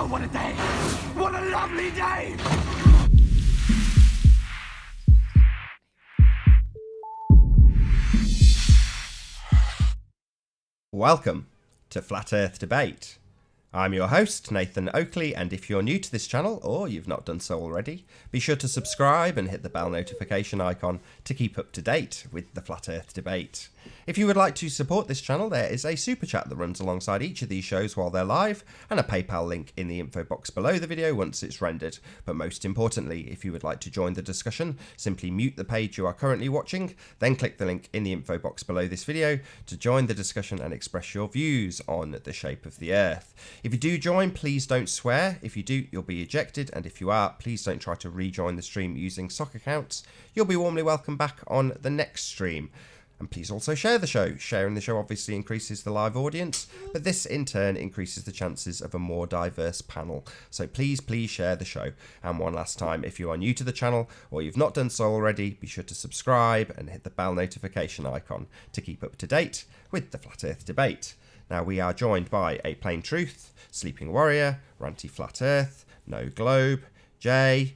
Oh, what a day! What a lovely day! Welcome to Flat Earth Debate. I'm your host, Nathan Oakley, and if you're new to this channel, or you've not done so already, be sure to subscribe and hit the bell notification icon to keep up to date with the Flat Earth Debate. If you would like to support this channel, there is a super chat that runs alongside each of these shows while they're live, and a PayPal link in the info box below the video once it's rendered. But most importantly, if you would like to join the discussion, simply mute the page you are currently watching, then click the link in the info box below this video to join the discussion and express your views on the shape of the Earth. If you do join, please don't swear. If you do, you'll be ejected, and if you are, please don't try to rejoin the stream using sock accounts. You'll be warmly welcome back on the next stream. And please also share the show. Sharing the show obviously increases the live audience, but this in turn increases the chances of a more diverse panel. So please share the show. And one last time, if you are new to the channel or you've not done so already, be sure to subscribe and hit the bell notification icon to keep up to date with the Flat Earth Debate. Now we are joined by A Plain Truth, Sleeping Warrior, Ranty Flat Earth, No Globe, Jay,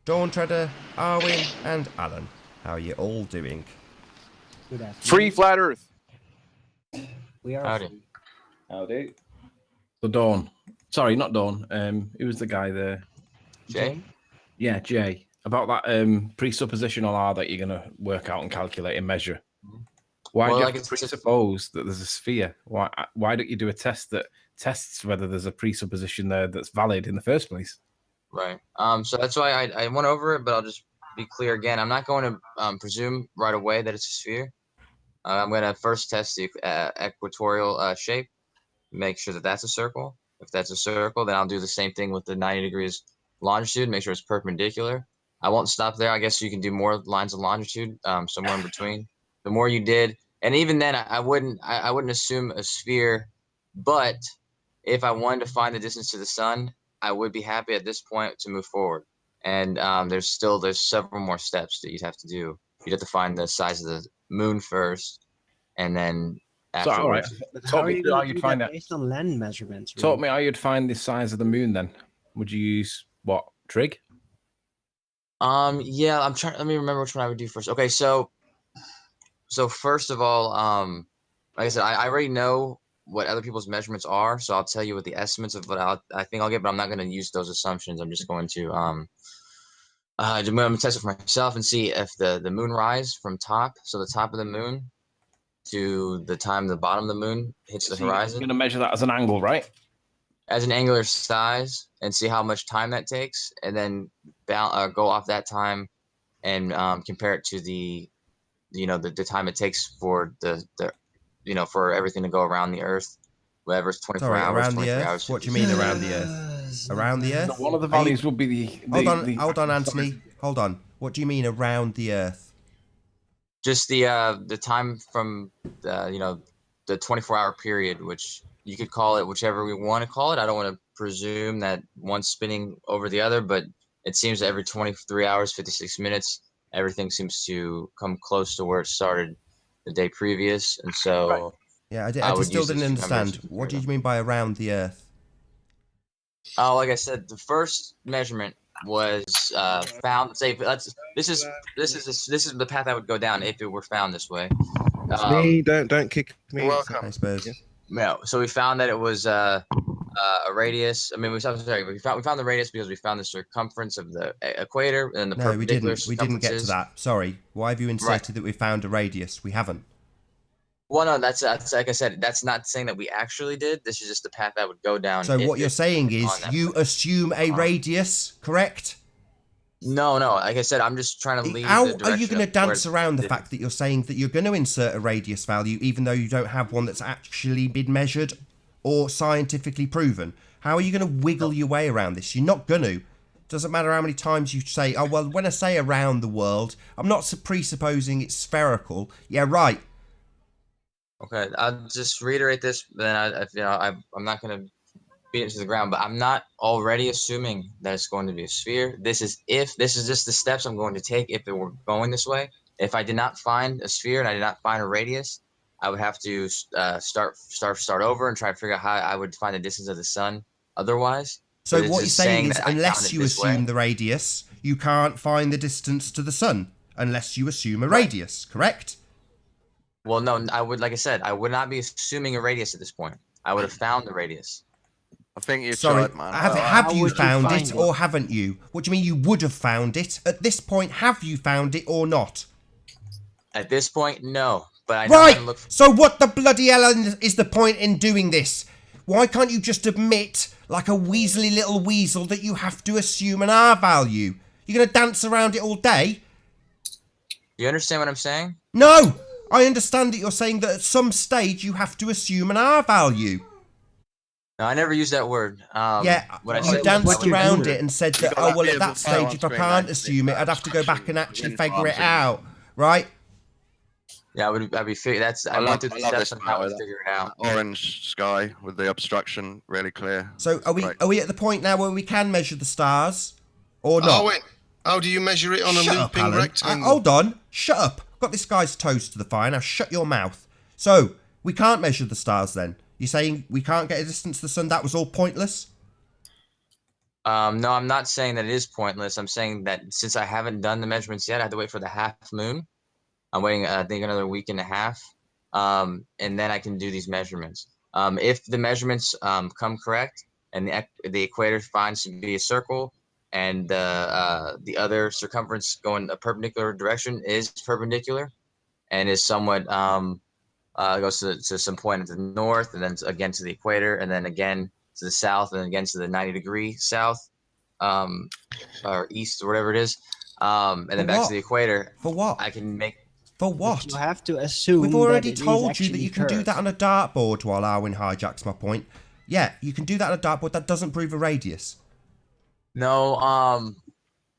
Dawn Treader, Arwin and Alan. How are you all doing? Free Flat Earth. We are. Howdy. Free. Howdy. So Dawn. Sorry, not Dawn. Who was the guy there? Jay? Yeah, Jay. About that presuppositional R that you're going to work out and calculate and measure. Why do you have to presuppose that there's a sphere? Why don't you do a test that tests whether there's a presupposition there that's valid in the first place? Right. So that's why I went over it, but I'll just be clear again. I'm not going to presume right away that it's a sphere. I'm going to first test the equatorial shape, make sure that that's a circle. If that's a circle, then I'll do the same thing with the 90 degrees longitude, make sure it's perpendicular. I won't stop there. I guess you can do more lines of longitude, somewhere in between. The more you did, and even then, I wouldn't assume a sphere. But if I wanted to find the distance to the sun, I would be happy at this point to move forward. And there's several more steps that you'd have to do. You'd have to find the size of the moon first, and then afterwards. So, all right. How are you going to do that based on land measurements? Talk me how you'd find the size of the moon then. Would you use what? Trig? Yeah, I'm trying. Let me remember which one I would do first. Okay, so first of all, like I said, I already know what other people's measurements are, so I'll tell you what the estimates of what I think I'll get, but I'm not going to use those assumptions. I'm just going to I'm going to test it for myself and see if the moon rise from top, so the top of the moon, to the time the bottom of the moon hits the horizon. You're going to measure that as an angle, right? As an angular size, and see how much time that takes, and then go off that time and compare it to the time it takes for for everything to go around the Earth, whatever, it's 24 hours. Around the Earth? Hours, what do you mean around the Earth? Around the Earth? So one of the values would be the... Hold on, Anthony. Hold on. What do you mean around the Earth? Just the time from the 24-hour period, which you could call it whichever we want to call it. I don't want to presume that one's spinning over the other, but it seems that every 23 hours, 56 minutes, everything seems to come close to where it started the day previous, and so. Right. Yeah, I just still didn't understand. What do you mean by around the Earth? Oh, like I said, the first measurement was found. Say, this is the path I would go down if it were found this way. Me, don't kick me. Welcome. I suppose. No, so we found that it was a radius. I mean, we found the radius because we found the circumference of the equator and the perpendicular. We didn't get to that. Sorry. Why have you inserted that we found a radius? We haven't. Well, no, that's like I said. That's not saying that we actually did. This is just the path I would go down. So what you're saying is you assume a radius, correct? No. Like I said, I'm just trying to lead. How are you going to dance around the fact that you're saying that you're going to insert a radius value, even though you don't have one that's actually been measured or scientifically proven? How are you going to wiggle your way around this? You're not going to. Doesn't matter how many times you say, oh, well, when I say around the world, I'm not presupposing it's spherical. Yeah, right. Okay, I'll just reiterate this. Then I'm not going to beat it to the ground, but I'm not already assuming that it's going to be a sphere. This is just the steps I'm going to take if it were going this way. If I did not find a sphere and I did not find a radius, I would have to start over and try to figure out how I would find the distance of the sun otherwise. So But it's what you're just saying is, that I unless found it you this way. assume the radius, you can't find the distance to the sun, unless you assume a radius, correct? Well, no, I would, like I said, I would not be assuming a radius at this point. I would have found the radius. I think you Sorry, tried, man. have you would you found find it it? or haven't you? What do you mean you would have found it? At this point, have you found it or not? At this point, no. But I know how Right, to look. so what the bloody hell is the point in doing this? Why can't you just admit, like a weaselly little weasel, that you have to assume an R value? You're going to dance around it all day? You understand what I'm saying? No! I understand that you're saying that at some stage you have to assume an R value. No, I never used that word. Yeah, What I you said danced was, around it and said You that, got oh, that well, at beautiful that stage, photo if I on can't screen, assume it, I'd have to go back and actually wind figure it farms and- out, right? yeah, I'd be figuring that's. I went through the steps on how to figure it out. Orange sky with the obstruction really clear. So are we Great. are we at the point now where we can measure the stars or not? Oh, wait. How do you measure it on a Shut up, looping Alan. rectangle? Hold on. Shut up. I've got this guy's toes to the fire. Now shut your mouth. So, we can't measure the stars then? You're saying we can't get a distance to the sun? That was all pointless? No, I'm not saying that it is pointless. I'm saying that since I haven't done the measurements yet, I have to wait for the half moon. I'm waiting, I think, another week and a half. And then I can do these measurements. If the measurements come correct and the equator finds to be a circle and the other circumference going a perpendicular direction is perpendicular and is somewhat goes to some point to the north and then again to the equator and then again to the south and again to the 90-degree south or east or whatever it is, and then back to the equator. For what? I can make. For what? You have to assume. We've already that it is told you that actually you can do curved. that on a dartboard while Arwin hijacks my point. Yeah, you can do that on a dartboard. That doesn't prove a radius. No,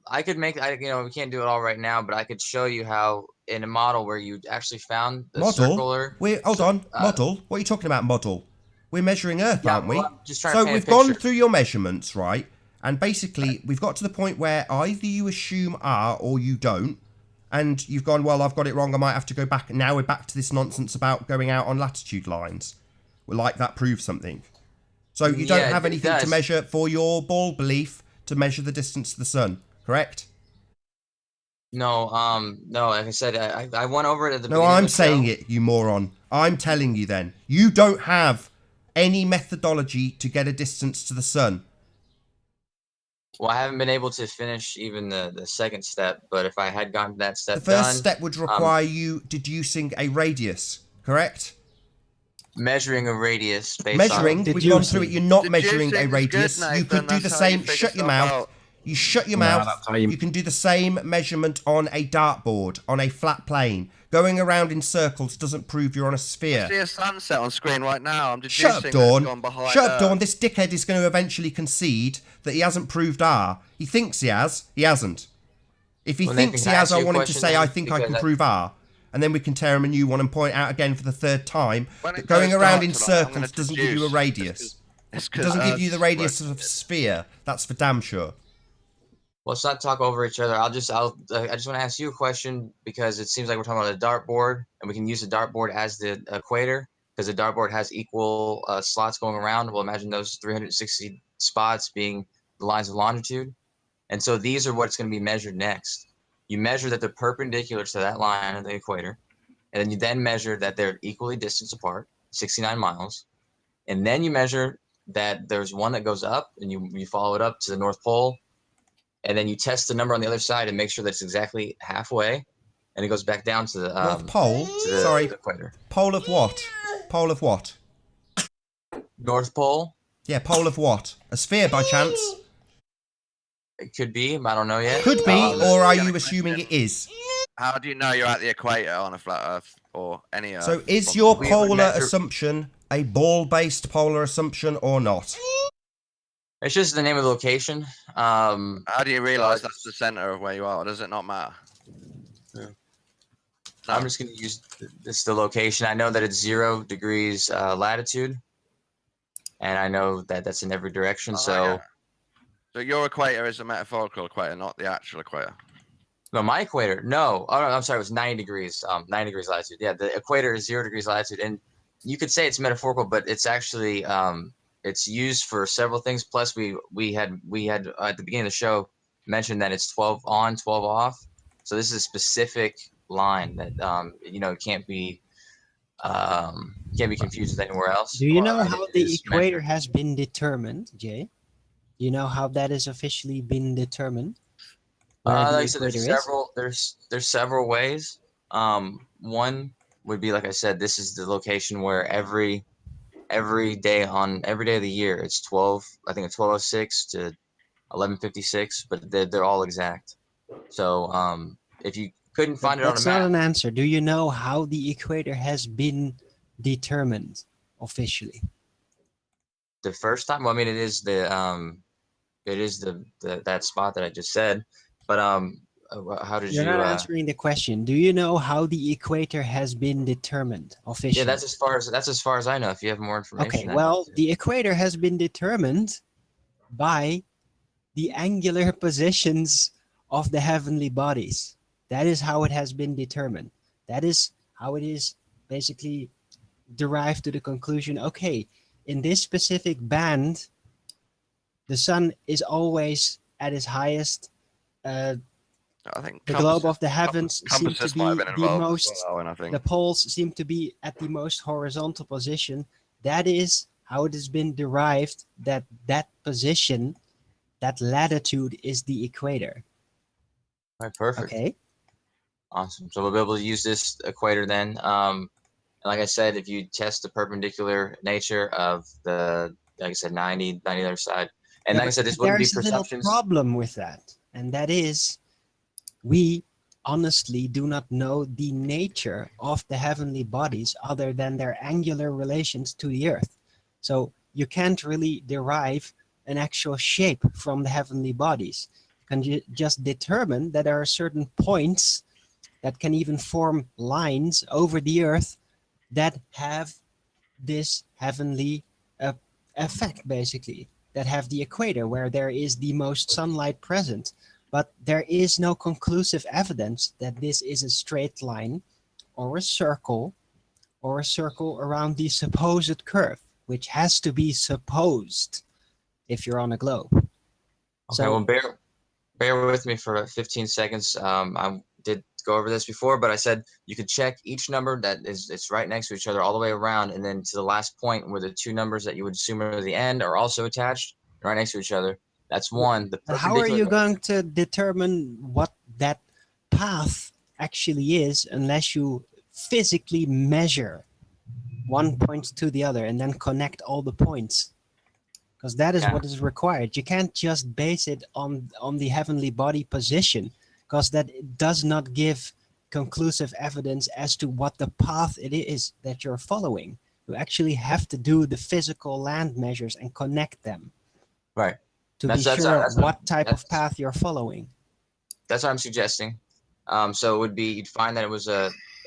I could make. We can't do it all right now, but I could show you how in a model where you actually found the circular. Hold on. Model? What are you talking about, model? We're measuring Earth, aren't we? I'm just trying So to paint we've a gone picture. through your measurements, right? And basically, we've got to the point where either you assume R or you don't. And you've gone, well, I've got it wrong. I might have to go back. Now we're back to this nonsense about going out on latitude lines. Well, like that proves something. So you don't have anything to measure for your ball belief to measure the distance to the sun, correct? No, no. Like I said, I went over it at the No, beginning. I'm of the show. saying it, you moron. I'm telling you then. You don't have any methodology to get a distance to the sun. Well, I haven't been able to finish even the second step, but if I had gotten that step The first done, step would require you deducing a radius, correct? measuring a radius based Measuring, on we've gone through it. You're not Deducing measuring a is good, radius. You Nathan, could do the that's how you same. figure Shut your stuff mouth. out. You shut your No, mouth. that's how you- can do the same measurement on a dartboard, on a flat plane. Going around in circles doesn't prove you're on a sphere. I see a sunset on screen right now. I'm deducing Shut up, that's Dawn. gone behind Shut up, Earth. Dawn. This dickhead is going to eventually concede that he hasn't proved R. He thinks he has. He hasn't. If he Well, thinks Nathan, he can I has, ask I you a want him to question say, then? I think I Because can I- prove R. And then we can tear him a new one and point out again for the third time When that it going goes around dark in tonight, I'm gonna circles doesn't give you a deduce. radius. It's It 'cause doesn't give you Earth's the radius working. of a sphere. That's for damn sure. Let's not talk over each other. I just want to ask you a question because it seems like we're talking about a dartboard, and we can use the dartboard as the equator because the dartboard has equal slots going around. Well, imagine those 360 spots being the lines of longitude, and so these are what's going to be measured next. You measure that they're perpendicular to that line of the equator, and then you measure that they're equally distant apart, 69 miles, and then you measure that there's one that goes up, and you follow it up to the North Pole. And then you test the number on the other side and make sure that it's exactly halfway, and it goes back down to the North Pole? to the Sorry. equator. Pole of what? Pole of what? North Pole. Yeah, pole of what? A sphere by chance? It could be. I don't know yet. Could be, Oh, or are that's you a assuming it is? How do you know you're at the equator on a flat Earth or any Earth? So is from- your we would polar measure- assumption a ball-based polar assumption or not? It's just the name of the location. How do you realise that's the centre of where you are? Or does it not matter? Yeah. No. I'm just going to use the location. I know that it's 0 degrees latitude, and I know that that's in every direction. Oh, So yeah. So your equator is a metaphorical equator, not the actual equator. no, my equator. No, oh no, I'm sorry. It was 90 degrees. 90 degrees latitude. Yeah, the equator is 0 degrees latitude, and you could say it's metaphorical, but it's actually It's used for several things. Plus, we had at the beginning of the show mentioned that it's 12 on, 12 off. So this is a specific line that can't be confused with anywhere else. Do you know how the equator has been determined, Jay? Do you know how that is officially been determined? Like I said, there's several ways. One would be, like I said, this is the location where every day of the year it's 12. I think it's 12:06 to 11:56, but they're all exact. So if you couldn't find it on a map, that's not an answer. Do you know how the equator has been determined officially? The first time, well, I mean, it is that spot that I just said, but how did You're not answering the question. Do you know how the equator has been determined officially? Yeah, that's as far as I know. If you have more information. Okay, well, the equator has been determined by the angular positions of the heavenly bodies. That is how it has been determined. That is how it is basically derived to the conclusion, okay, in this specific band, the sun is always at its highest. I think the globe of the heavens seem to be the most, the poles seem to be at the most horizontal position. That is how it has been derived that position, that latitude is the equator. All right, perfect. Okay. Awesome. So we'll be able to use this equator then. Like I said, if you test the perpendicular nature of the, like I said, 90 the other side, and like I said, this wouldn't be perceptions. There's a little problem with that, and that is, we honestly do not know the nature of the heavenly bodies other than their angular relations to the earth. So you can't really derive an actual shape from the heavenly bodies. You can just determine that there are certain points that can even form lines over the earth that have this heavenly effect, basically, that have the equator where there is the most sunlight present. But there is no conclusive evidence that this is a straight line or a circle around the supposed curve, which has to be supposed if you're on a globe. Okay, so, well, bear with me for 15 seconds. I did go over this before, but I said you could check each number that it's right next to each other all the way around, and then to the last point where the two numbers that you would assume are the end are also attached right next to each other. That's one. How are you going to determine what that path actually is unless you physically measure one point to the other and then connect all the points? Because that is what is required. You can't just base it on the heavenly body position, because that does not give conclusive evidence as to what the path it is that you're following. You actually have to do the physical land measures and connect them. Right. To be sure what type of path you're following. That's what I'm suggesting. So it would be, you'd find that it was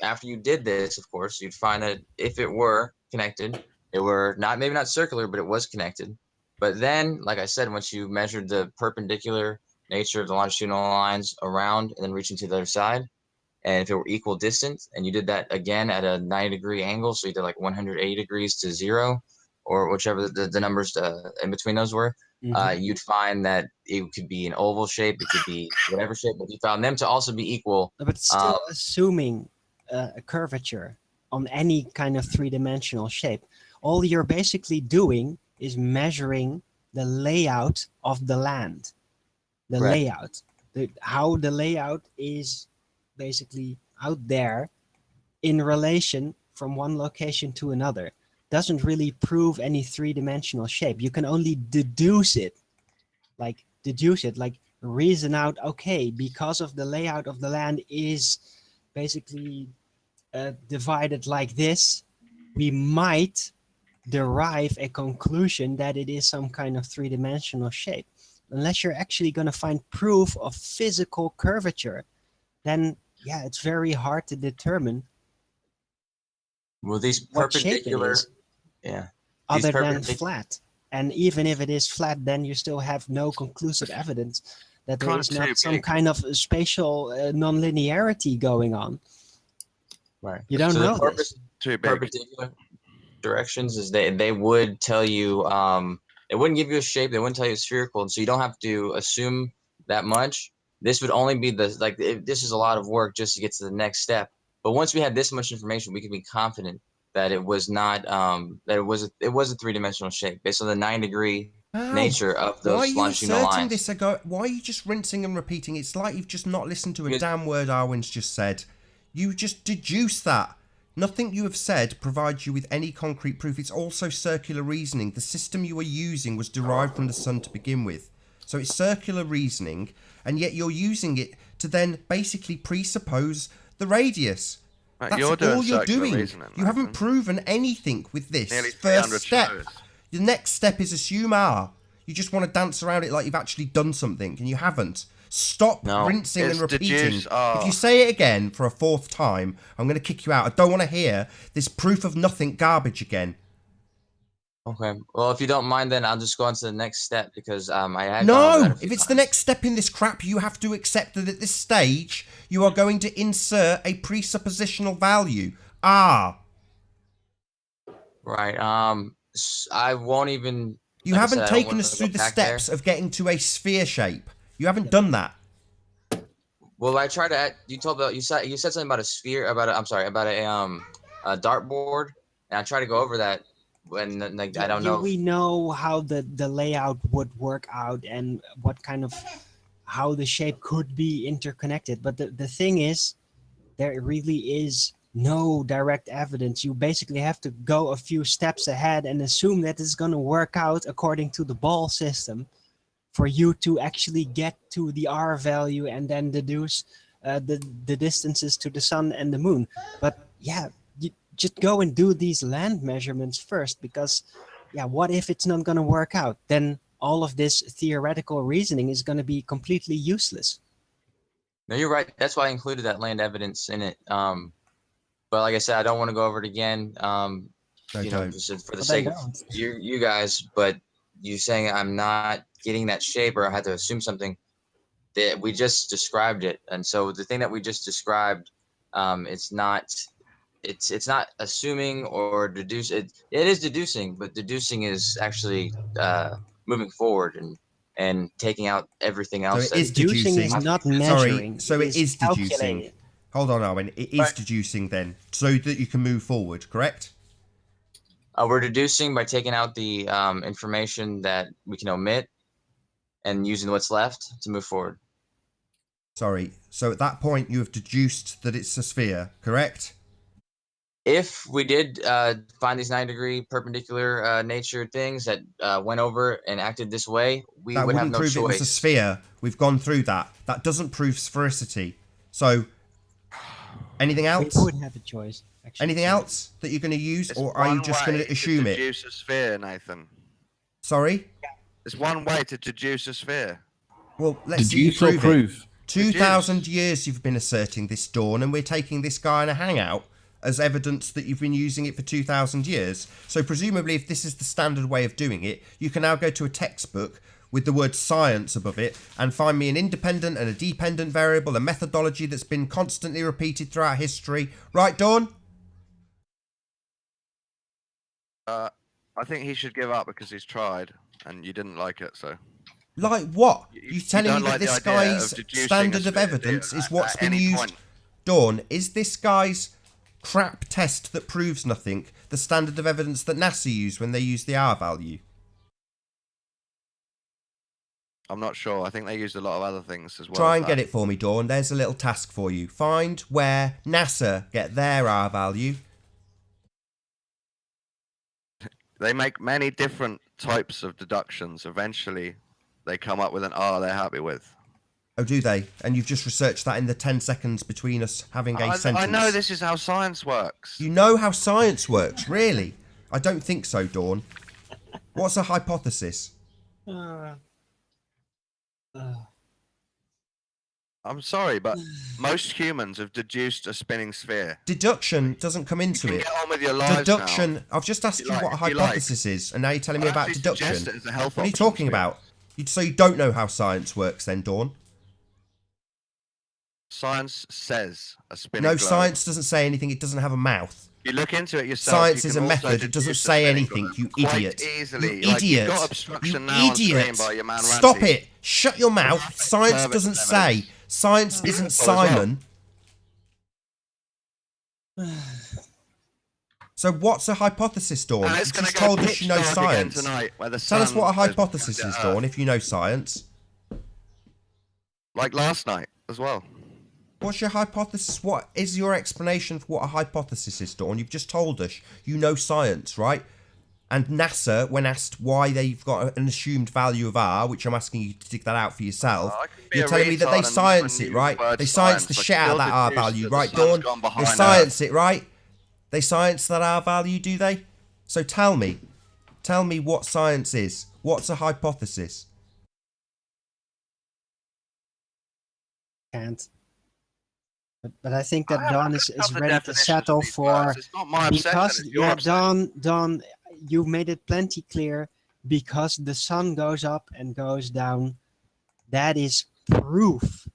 after you did this, of course, you'd find that if it were connected, it were maybe not circular, but it was connected. But then, like I said, once you measured the perpendicular nature of the longitudinal lines around and then reaching to the other side, and if it were equal distance, and you did that again at a 90-degree angle, so you did like 180 degrees to 0, or whichever the numbers in between those were, you'd find that it could be an oval shape, it could be whatever shape, but you found them to also be equal. But still assuming a curvature on any kind of three-dimensional shape, all you're basically doing is measuring the layout of the land. The layout. How the layout is basically out there in relation from one location to another. Doesn't really prove any three-dimensional shape. You can only deduce it, like reason out, okay, because of the layout of the land is basically divided like this, we might derive a conclusion that it is some kind of three-dimensional shape. Unless you're actually going to find proof of physical curvature, then yeah, it's very hard to determine these perpendicular, other than flat. And even if it is flat, then you still have no conclusive evidence that there is not some kind of spatial nonlinearity going on. Right. You don't know this. Perpendicular. directions is they would tell you it wouldn't give you a shape, they wouldn't tell you it's spherical, and so you don't have to assume that much. This would only be this is a lot of work just to get to the next step. But once we had this much information, we could be confident that it was not that it was a three-dimensional shape based on the 9-degree nature of those why are you longitudinal asserting lines. this? Why are you just rinsing and repeating? It's like you've just not listened to a damn word Arwen's just said. You just deduce that. Nothing you have said provides you with any concrete proof. It's also circular reasoning. The system you are using was derived from the sun to begin with. So it's circular reasoning, and yet you're using it to then basically presuppose the radius. Right, That's all you're doing. You haven't proven anything with this first step. Shows. The next step is assume R. You just want to dance around it like you've actually done something, and you haven't. Stop rinsing and repeating. If you say it again for a 4th time, I'm going to kick you out. I don't want to hear this proof of nothing garbage again. Okay. Well, if you don't mind, then I'll just go on to the next step because I had No! If it's the next step in this crap, you have to accept that at this stage, you are going to insert a presuppositional value. R. Right. I won't even... You haven't taken us through the steps of getting to a sphere shape. You haven't done that. Well, I tried to. You said something about a sphere, about a dartboard, and I tried to go over that when I don't know. We know how the layout would work out and what kind of how the shape could be interconnected. But the thing is, there really is no direct evidence. You basically have to go a few steps ahead and assume that it's going to work out according to the ball system for you to actually get to the R value and then deduce the distances to the sun and the moon. But yeah, you just go and do these land measurements first, because yeah, what if it's not going to work out? Then all of this theoretical reasoning is going to be completely useless. No, you're right. That's why I included that land evidence in it. But like I said, I don't want to go over it again. Just for the sake of you guys. But you saying I'm not getting that shape, or I had to assume something, that we just described it. And so the thing that we just described, it's not assuming or deduce. It is deducing, but deducing is actually moving forward and taking out everything else. So it is deducing. Is not measuring. Sorry, so it is deducing. Calculating. Hold on, Arwen. It is deducing then, so that you can move forward, correct? We're deducing by taking out the information that we can omit and using what's left to move forward. Sorry. So at that point, you have deduced that it's a sphere, correct? If we did find these 9-degree perpendicular nature things that went over and acted this way, we would have no choice. That wouldn't prove it was a sphere. We've gone through that. That doesn't prove sphericity. So, anything else? We would have a choice. Actually. Anything else that you're going to use, or are you just going to assume it? Deduce a sphere, Nathan. Sorry? There's one way to deduce a sphere. Well, let's see you prove it. 2,000 years you've been asserting this, Dawn, and we're taking this guy in a hangout as evidence that you've been using it for 2,000 years. So presumably, if this is the standard way of doing it, you can now go to a textbook with the word science above it and find me an independent and a dependent variable, a methodology that's been constantly repeated throughout history. Right, Dawn? I think he should give up because he's tried and you didn't like it, so. Like what? You're telling me that this guy's standard of evidence is what's been used? Dawn, is this guy's crap test that proves nothing the standard of evidence that NASA used when they used the R value? I'm not sure. I think they used a lot of other things as well. Try and get it for me, Dawn. There's a little task for you. Find where NASA get their R value. They make many different types of deductions. Eventually, they come up with an R they're happy with. Oh, do they? And you've just researched that in the 10 seconds between us having a sentence. I know this is how science works. You know how science works, really? I don't think so, Dawn. What's a hypothesis? I'm sorry, but most humans have deduced a spinning sphere. Deduction doesn't come into it. Get on with your lives Deduction. now. I've just asked you what a hypothesis is, and now you're telling me about deduction. What are you talking about? So you don't know how science works then, Dawn? Science says a spinning No, globe. science doesn't say anything. It doesn't have a mouth. You look into it yourself. Science you is can a also method. It doesn't deduce a say spinning anything. globe You quite idiot. Easily. You Like, idiot. you've got You obstruction now on idiot. screen by your man Stop Ranty. it. Shut your mouth. Science Perfect doesn't say. evidence. Science isn't Beautiful as well. Simon. So what's a hypothesis, Dawn? And You it's gonna just go told us pitch you know dark again science. tonight, where the Tell us sun what a goes hypothesis behind is, the Dawn, Earth. if you know science. Like last night as well. What's your hypothesis? What is your explanation for what a hypothesis is, Dawn? You've just told us you know science, right? And NASA, when asked why they've got an assumed value of R, which I'm asking you to dig that out for yourself, I can be you're a telling me that they retard and science it, use right? word They science the science, shit but out of still that R deduce value, that the right, sun's Dawn? gone They behind science it, right? They science that R value, do they? So tell me what science is. What's a hypothesis? Can't. But I think that I Don looked is up the ready to definitions settle of these for words. It's not my obsession, because it's your obsession. Don, you made it plenty clear because the sun goes up and goes down. That is proof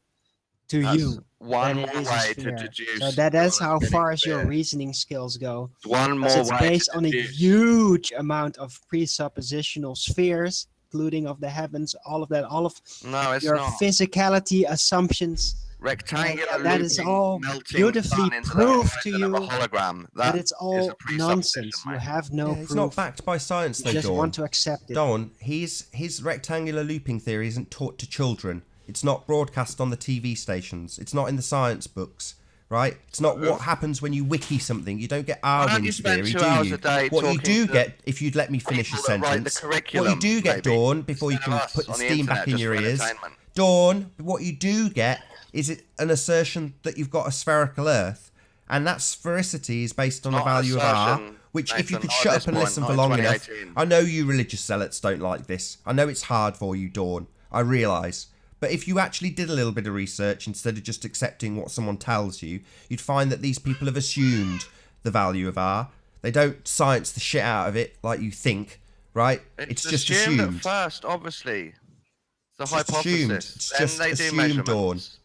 to That's you one that it more is a way to sphere. deduce. So that's you're how on a far as your spinning reasoning skills go. sphere. One Because more it's way based to on a deduce. huge amount of presuppositional spheres, including of the heavens, all of that, all of No, it's your not. physicality assumptions. Rectangular that is looping, all melting beautifully sun into the proved to horizon of a you, hologram. but That it's is all a presupposition, nonsense. You mate. have no Yeah, proof. it's not backed by science, You though, just Dawn. want to accept it. Dawn, his rectangular looping theory isn't taught to children. It's not broadcast on the TV stations. It's not in the science books, right? It's not what happens when you wiki something. You don't get Why don't you Arwin's spend theory, 2 do hours you? a day What you talking do to get, if you'd let me finish a people that write the sentence, what you curriculum, do get, maybe, Dawn, before you instead can of us put the on the steam back internet in just your for ears, entertainment. Dawn, what you do get is an assertion that you've got a spherical Earth, and that sphericity is based on a not an value of R, assertion, which if you Nathan, could not at shut this up and point, listen not for in long enough, 2018. I know you religious zealots don't like this. I know it's hard for you, Dawn. I realise. But if you actually did a little bit of research instead of just accepting what someone tells you, you'd find that these people have assumed the value of R. They don't science the shit out of it like you think, right? It's just assumed. at first, obviously. It's a It's just hypothesis. assumed. It's Then just they do assumed, measurements,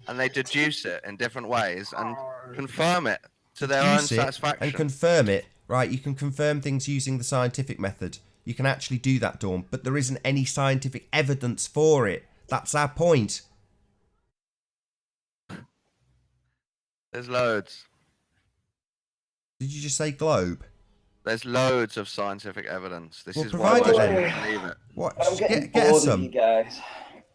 and they deduce it in different ways and confirm it to their own Use it satisfaction. and confirm it, right? You can confirm things using the scientific method. You can actually do that, Dawn, but there isn't any scientific evidence for it. That's our point. There's loads. Did you just say globe? There's loads of scientific evidence. This Well, is why provide it most then. people believe it. What? I'm getting Get us bored of some. you guys.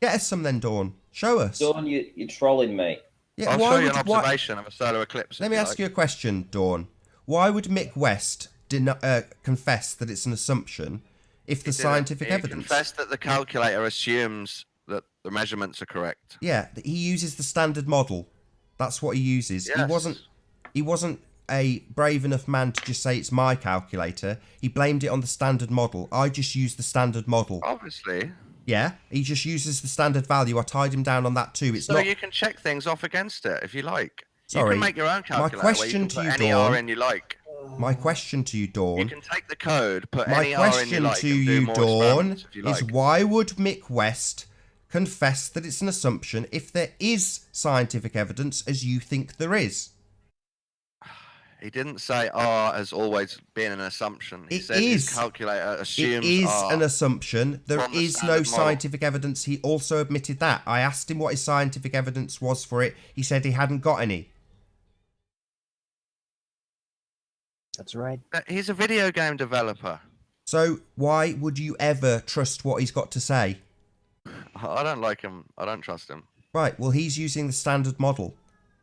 Get us some then, Dawn. Show us. Dawn, you're trolling me. Yeah, I'll why show you would- an why- observation of a solar eclipse. Let me ask you a question, Dawn. Why would Mick West confess that it's an assumption if the scientific evidence? Confessed that the calculator assumes that the measurements are correct. Yeah, he uses the standard model. That's what he uses. Yes. He wasn't a brave enough man to just say it's my calculator. He blamed it on the standard model. I just use the standard model. Obviously. Yeah, he just uses the standard value. I tied him down on that too. It's So not. you can check things off against it if you like. You Sorry, can make your own calculator question where you to can you, put any Dawn- R in you like. My question to you, You Dawn. can take the code, put My any R in you question like, to and do you, more Dawn, experiments if you is like. why would Mick West confess that it's an assumption if there is scientific evidence as you think there is? He didn't say R has always been an assumption. He It said his is. calculator It assumes is R. an assumption. There from the is no standard model. scientific evidence. He also admitted that. I asked him what his scientific evidence was for it. He said he hadn't got any. That's right. He's a video game developer. So why would you ever trust what he's got to say? I don't like him. I don't trust him. Right, well, he's using the standard model.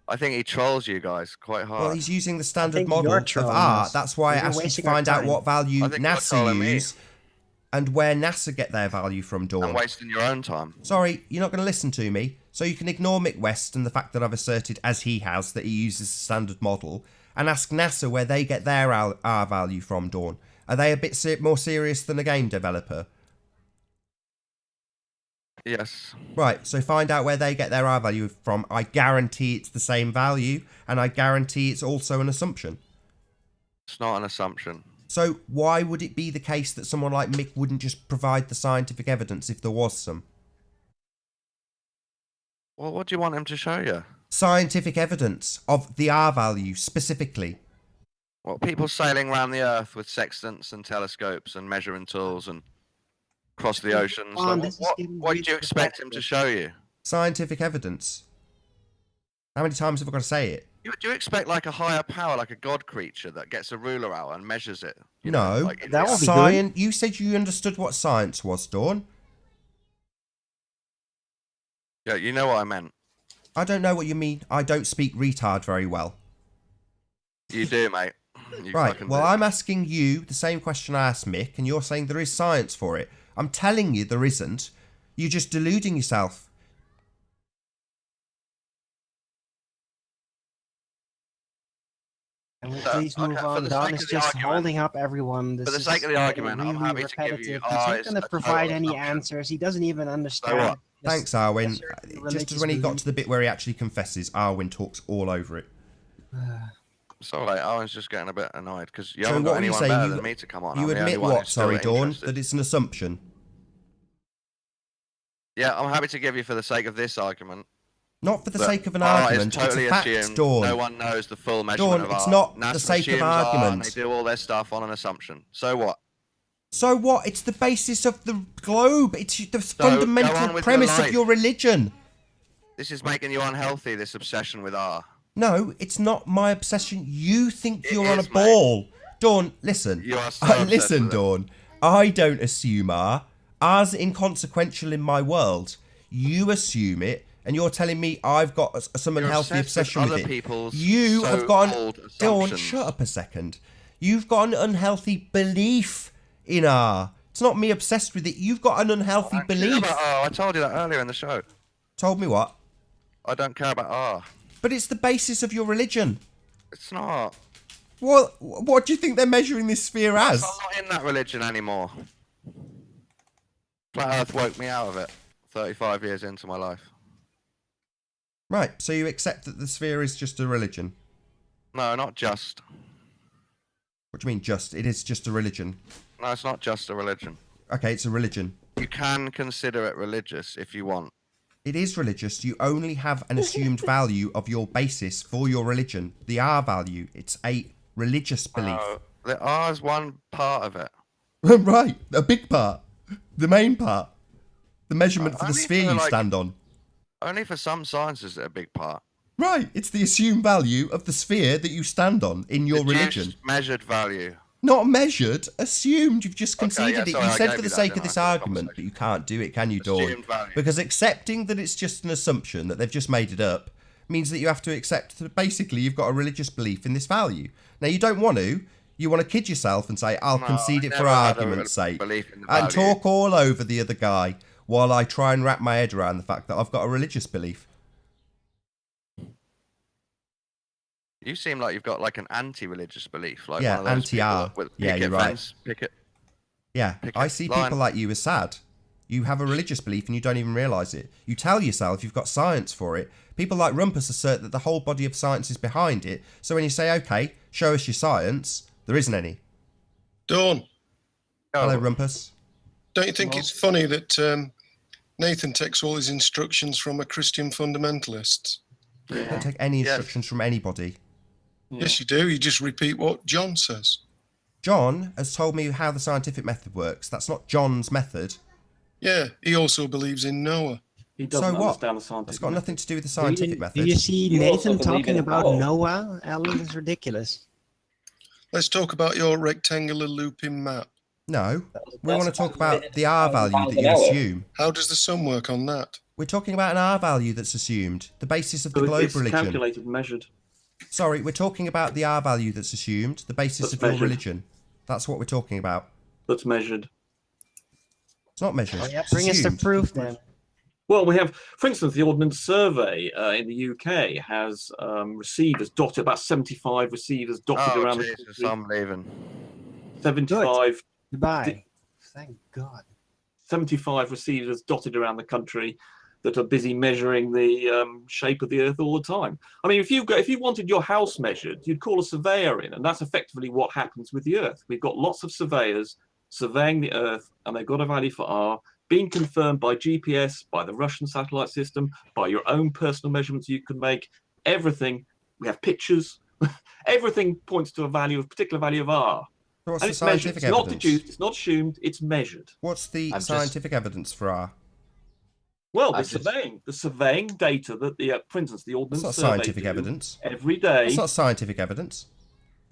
I think he trolls you guys quite hard. Well, he's using the standard think model you're of trolling R. us. That's why I You're asked you to wasting our find out time. what value I think you're NASA trolling me. use and where NASA get their value from, Dawn. And wasting your own time. Sorry, you're not going to listen to me. So you can ignore Mick West and the fact that I've asserted, as he has, that he uses the standard model, and ask NASA where they get their R value from, Dawn. Are they a bit more serious than a game developer? Yes. Right, so find out where they get their R value from. I guarantee it's the same value, and I guarantee it's also an assumption. It's not an assumption. So why would it be the case that someone like Mick wouldn't just provide the scientific evidence if there was some? Well, what do you want him to show you? Scientific evidence of the R value specifically. Well, people sailing around the Earth with sextants and telescopes and measuring tools and across the oceans. Come on, Like, this is getting what do really you expect him to repetitive. show you? Scientific evidence. How many times have I got to say it? Do you expect like a higher power, like a god creature that gets a ruler out and measures it? You No. know, like That would be Science. You said you understood what science was, Dawn. Yeah, you know what I meant. I don't know what you mean. I don't speak retard very well. You do, mate. You Right, fucking well, do. I'm asking you the same question I asked Mick, and you're saying there is science for it. I'm telling you there isn't. You're just deluding yourself. And we please move okay, for on. the Don sake is of the just argument- holding up everyone. This for the is sake of the argument, I'm really happy to give you repetitive. He's not eyes going to a provide total any assumption. answers. He doesn't even understand. what? this- Thanks, Arwin. this certain Just religious as when he got belief. to the bit where he actually confesses, Arwin talks all over it. It's all right. I was just getting a bit annoyed because you So haven't what got were you anyone saying? better You- than me to come on. You I'm the only admit one what, who's still sorry, Dawn? interested. That it's an assumption. Yeah, I'm happy to give you for the sake of this argument. Not for the that sake of an R is argument. totally It's a fact, assumed. Dawn. No one knows the full measurement Dawn, of it's R. not the NASA sake of assumes R, and argument. they do all their stuff on an assumption. So what? So what? It's the basis of the globe. It's the go on fundamental with premise your of your religion. This is making you unhealthy, this obsession with R. No, it's not my obsession. You think It you're on a is, mate. ball. Dawn, listen. You are so obsessed listen, with it. Dawn. I don't assume R. R's inconsequential in my world. You assume it, and you're telling me I've got some You're unhealthy obsessed with obsession with other it. people's You have got so-called Dawn, assumptions. shut up a second. You've got an unhealthy belief in R. It's not me obsessed with it. You've got an unhealthy I don't care belief. about R. I told you that earlier in the show. Told me what? I don't care about R. But it's the basis of your religion. It's not. What do you think they're measuring this sphere as? I'm not in that religion anymore. Flat Earth woke me out of it 35 years into my life. Right, so you accept that the sphere is just a religion. No, not just. What do you mean just? It is just a religion. No, it's not just a religion. Okay, it's a religion. You can consider it religious if you want. It is religious. You only have an assumed value of your basis for your religion. The R value. It's a religious belief. The R is one part of it. Right, a big part. The main part. The measurement for the Only sphere for, you like- stand on. Only for some sciences are a big part. Right, it's the assumed value of the sphere that you stand on in your Reduced religion. measured value. Not measured, assumed. You've just conceded yeah, it. sorry, You I said gave for the you that, sake of didn't this I, for the argument, but conversation. you can't do it, can you, Dawn? Assumed value. Because accepting that it's just an assumption, that they've just made it up, means that you have to accept that basically you've got a religious belief in this value. Now, you don't want to. You want to kid yourself and say, I'll No, concede I it for never had a argument's sake. belief in the And value. talk all over the other guy while I try and wrap my head around the fact that I've got a religious belief. You seem like you've got like an anti-religious belief, like Yeah, one of those people anti-R. with Yeah, picket you're right. fence, picket. Yeah, Pick I a see line. people like you as sad. You have a religious belief and you don't even realise it. You tell yourself you've got science for it. People like Rumpus assert that the whole body of science is behind it. So when you say, okay, show us your science, there isn't any. Dawn, Hello, Rumpus. don't you think it's funny that Nathan takes all his instructions from a Christian fundamentalist? Don't take any instructions from anybody. Yes, you do. You just repeat what John says. John has told me how the scientific method works. That's not John's method. Yeah, he also believes in Noah. He doesn't So what? understand the scientific. It's got method. nothing to do with the scientific method. Do you see You also Nathan believe talking in about God. Noah? Alan, that's ridiculous. Let's talk about your rectangular looping map. No, we That's want to talk fine. about the R value that you an hour. assume. How does the sun work on that? We're talking about an R value that's assumed, the basis of the So globe it's religion. calculated, measured. Sorry, we're talking about the R value that's assumed, the basis That's of your measured. religion. That's what we're talking about. That's measured. It's not measured. Oh, yeah, it's bring us the assumed. proof then. Well, we have, for instance, the Ordnance Survey in the UK has receivers dotted, about 75 receivers dotted Oh, around the Jesus, country. I'm leaving. 75 Goodbye. Thank God. 75 receivers dotted around the country that are busy measuring the shape of the Earth all the time. I mean, if you wanted your house measured, you'd call a surveyor in, and that's effectively what happens with the Earth. We've got lots of surveyors surveying the Earth, and they've got a value for R been confirmed by GPS, by the Russian satellite system, by your own personal measurements you can make. Everything, we have pictures, everything points to a particular value of R. So what's And the it's measured. scientific It's not evidence? deduced, it's not assumed, it's measured. What's the scientific evidence for R? Well, the surveying data that for instance, the Ordnance That's not Survey scientific do evidence. every day. That's not scientific evidence.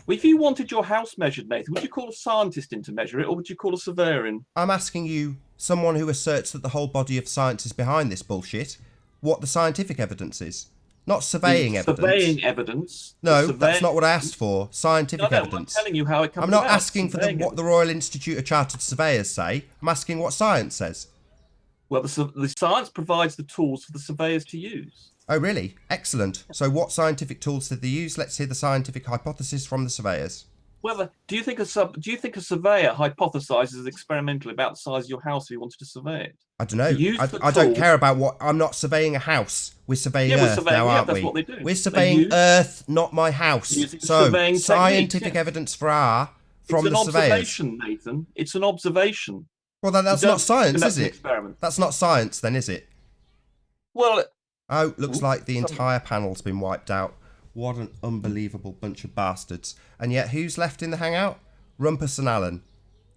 Well, if you wanted your house measured, Nathan, would you call a scientist in to measure it, or would you call a surveyor in? I'm asking you, someone who asserts that the whole body of science is behind this bullshit, what the scientific evidence is. Not surveying evidence. Surveying evidence. No, that's not what I asked for. Scientific evidence. I'm telling you how it comes I'm not about. asking for what the Royal Institute of Chartered Surveyors say. I'm asking what science says. Well, the science provides the tools for the surveyors to use. Oh, really? Excellent. So what scientific tools did they use? Let's hear the scientific hypothesis from the surveyors. Well, do you think a surveyor hypothesizes experimentally about the size of your house if he wanted to survey it? I don't know. I don't care about what. I'm not surveying a house. We're surveying Earth now, aren't we? That's what they do. We're surveying Earth, not my house. So scientific evidence for R from the surveyors. It's an observation, Nathan. It's an observation. Well, then that's not science, is it? Experiment. That's not science, then, is it? Well. Oh, looks like the entire panel's been wiped out. What an unbelievable bunch of bastards. And yet, who's left in the hangout? Rumpus and Allen.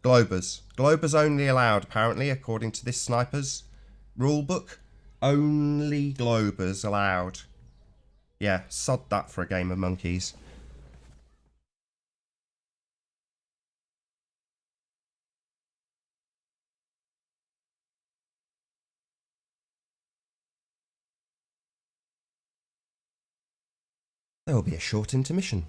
Globers. Globers only allowed, apparently, according to this sniper's rulebook. Only Globers allowed. Yeah, sod that for a game of monkeys. There will be a short intermission.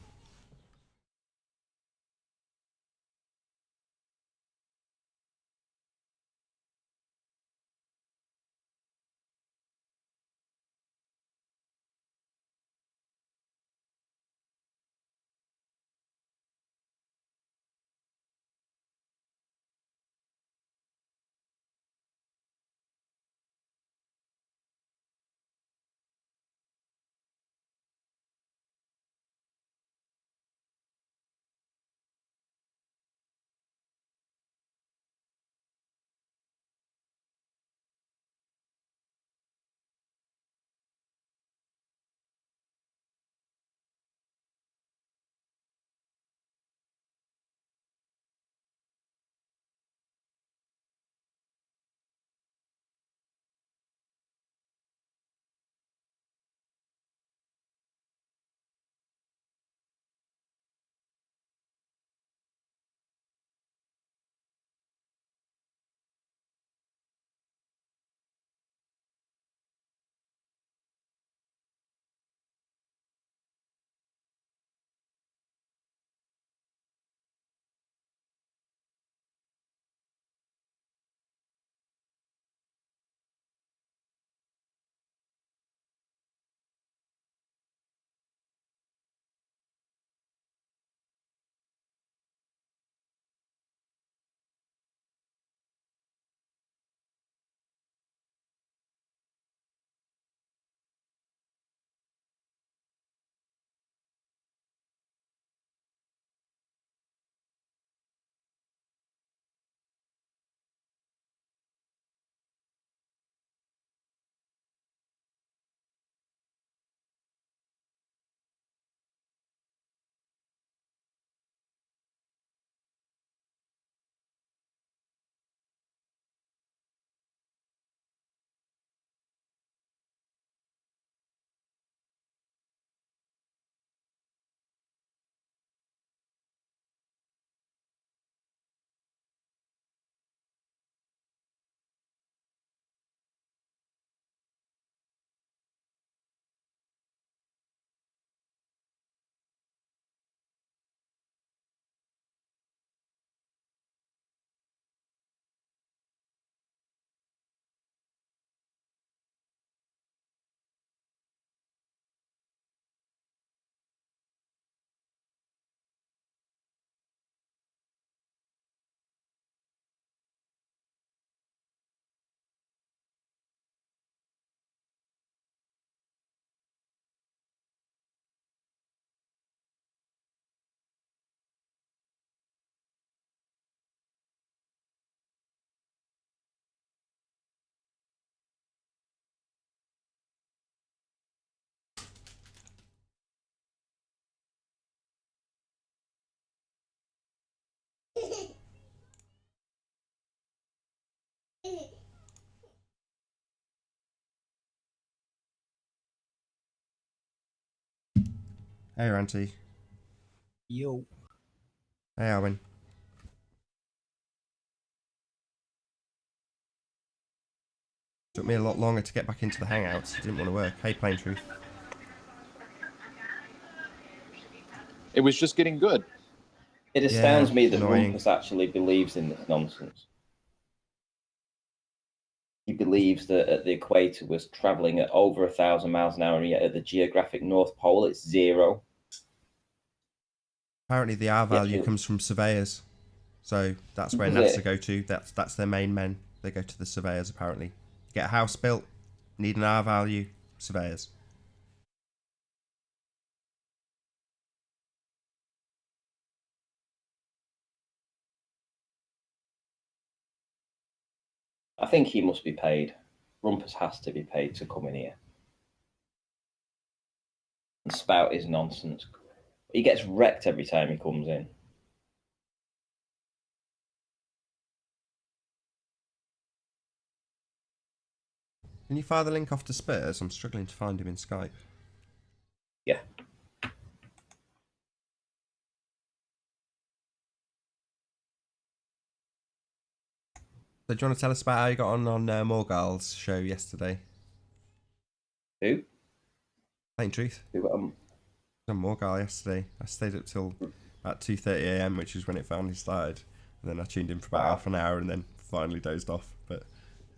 Hey, Ranty. Yo. Hey, Owen. Took me a lot longer to get back into the Hangouts. It didn't want to work. Hey, Plain Truth. It was just getting good. It astounds me that annoying. Rumpus actually believes in this nonsense. He believes that at the equator was traveling at over 1,000 miles an hour, and yet at the geographic North Pole it's 0. Apparently the R value comes from surveyors. So that's where NASA go to. That's their main men. They go to the surveyors, apparently. Get a house built, need an R value, surveyors. I think he must be paid. Rumpus has to be paid to come in here and spout his nonsense. He gets wrecked every time he comes in. Can you fire the link off to Spurs? I'm struggling to find him in Skype. Yeah. So do you want to tell us about how you got on Morgal's show yesterday? Who? Plain Truth. Who? On Morgal yesterday. I stayed up till about 2:30 AM, which is when it finally started. And then I tuned in for about half an hour and then finally dozed off. But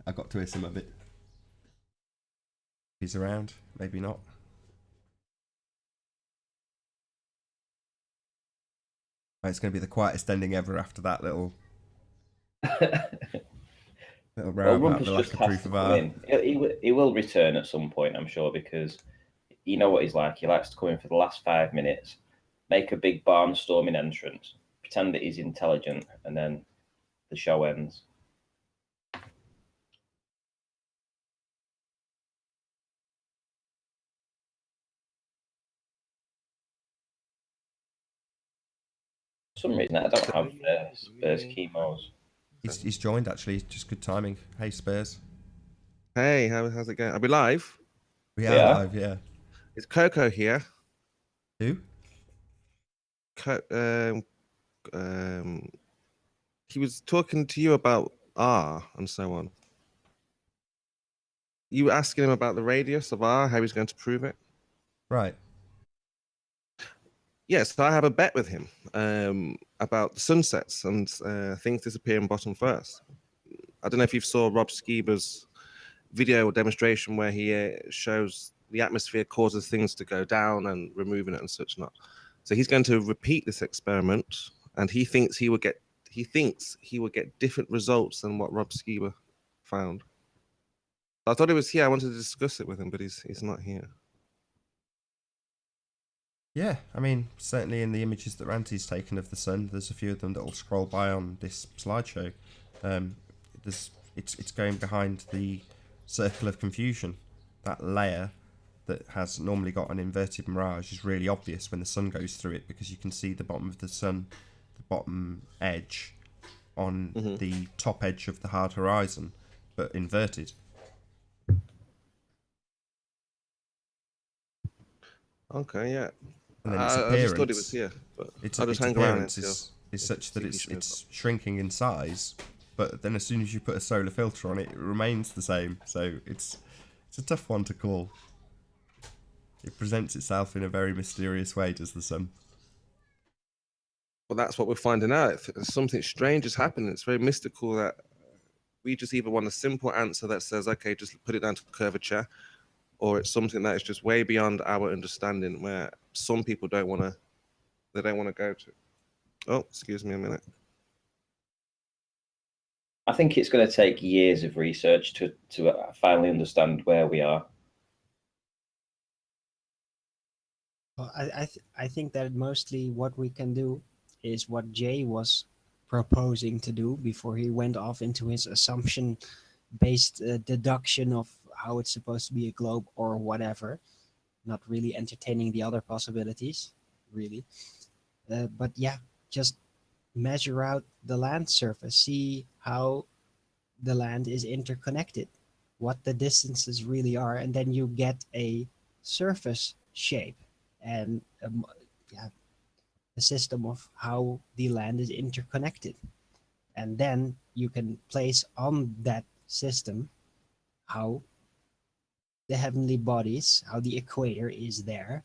I got to hear some of it. He's around, maybe not. It's going to be the quietest ending ever after that little row about the lack of proof of R. He will return at some point, I'm sure, because you know what he's like. He likes to come in for the last 5 minutes, make a big barnstorming entrance, pretend that he's intelligent, and then the show ends. For some reason, I don't have Spurs chemos. He's joined, actually. Just good timing. Hey, Spurs. Hey, how's it going? Are we live? We are live, yeah. It's Coco here. Who? He was talking to you about R and so on. You were asking him about the radius of R, how he's going to prove it. Right. Yes, I have a bet with him about the sunsets and things disappearing bottom first. I don't know if you saw Rob Skiba's video demonstration where he shows the atmosphere causes things to go down and removing it and such not. So he's going to repeat this experiment, and he thinks he will get different results than what Rob Skiba found. I thought he was here. I wanted to discuss it with him, but he's not here. Yeah, I mean, certainly in the images that Ranty's taken of the sun, there's a few of them that will scroll by on this slideshow. It's going behind the circle of confusion. That layer that has normally got an inverted mirage is really obvious when the sun goes through it, because you can see the bottom of the sun, the bottom edge, on the top edge of the hard horizon, but inverted. Okay, yeah. And then its I appearance, just thought it was here, but its I'll just hang around is such that it's shrinking in size, but then as soon as you put a solar filter on it, it remains the same. So it's a tough one to call. It presents itself in a very mysterious way, does the sun? Well, that's what we're finding out. Something strange is happening. It's very mystical that we just either want a simple answer that says, okay, just put it down to curvature, or it's something that is just way beyond our understanding, where some people don't want to go to. Oh, excuse me a minute. I think it's going to take years of research to finally understand where we are. Well, I think that mostly what we can do is what Jay was proposing to do before he went off into his assumption-based deduction of how it's supposed to be a globe or whatever, not really entertaining the other possibilities, really. But yeah, just measure out the land surface, see how the land is interconnected, what the distances really are, and then you get a surface shape. and a system of how the land is interconnected. And then you can place on that system how the heavenly bodies, how the equator is there.